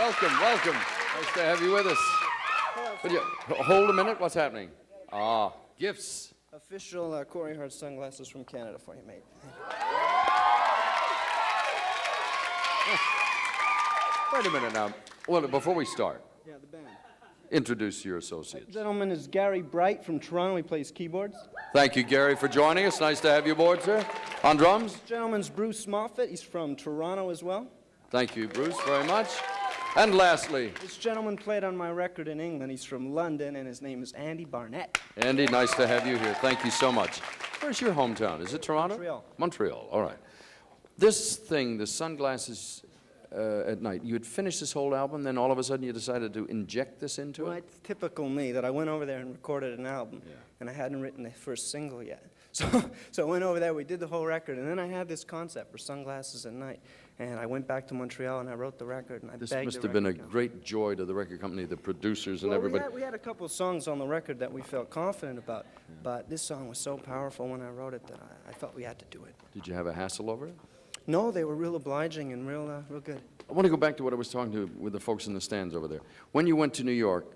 welcome, welcome. Nice to have you with us. Would you hold a minute? What's happening? Ah, gifts. Official Corey Hart sunglasses from Canada for you, mate. Wait a minute now. Well, before we start, Yeah, the band. introduce your associates. Gentleman is Gary Bright from Toronto. He plays keyboards. Thank you, Gary, for joining us. Nice to have you aboard, sir. On drums? Gentleman's Bruce Smallfit. He's from Toronto as well. Thank you, Bruce, very much. And lastly, This gentleman played on my record in England. He's from London, and his name is Andy Barnet. Andy, nice to have you here. Thank you so much. Where's your hometown? Is it Toronto? Montreal. Montreal, all right. This thing, the sunglasses at night, you had finished this whole album, then all of a sudden you decided to inject this into Well, it? it's typical me that I went over there and recorded an album, and I hadn't written the first single yet. So I went over there, we did the whole record, and then I had this concept for Sunglasses at Night. And I went back to Montreal, and I wrote the record, and I This begged must the have been a record company. great joy to the record company, the producers, and Well, everybody. we had a couple of songs on the record that we felt confident about, but this song was so powerful when I wrote it that I felt we had to do it. Did you have a hassle over it? No, they were real obliging and real good. I want to go back to what I was talking to with the folks in the stands over there. When you went to New York,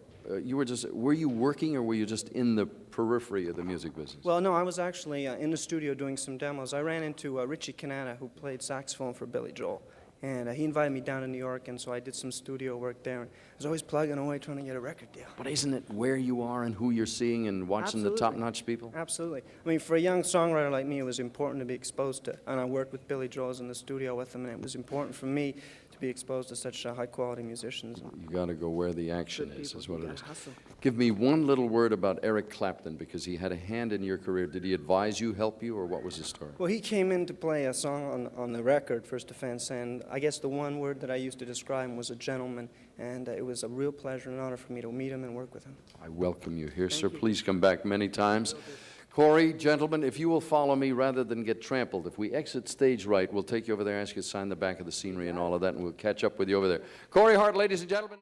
were you working or were you just in the periphery of the music business? Well, no, I was actually in the studio doing some demos. I ran into Richie Canada, who played saxophone for Billy Joel. And he invited me down to New York, and so I did some studio work there. And I was always plugging away trying to get a record deal. But isn't it where you are and who you're seeing and watching the top-notch people? Absolutely. I mean, for a young songwriter like me, it was important to be exposed to, and I worked with Billy Joel in the studio with him, and it was important for me to be exposed to such high-quality musicians. You got to go where the action is what it is. Hustle. Give me one little word about Eric Clapton, because he had a hand in your career. Did he advise you, help you, or what was his story? Well, he came in to play a song on the record, First Offense, and I guess the one word that I used to describe him was a gentleman, and it was a real pleasure and honor for me to meet him and work with him. I welcome you here, sir. Please come back many times. Corey, gentlemen, if you will follow me rather than get trampled, if we exit stage right, we'll take you over there, ask you to sign the back of the scenery and all of that, and we'll catch up with you over there. Corey Hart, ladies and gentlemen.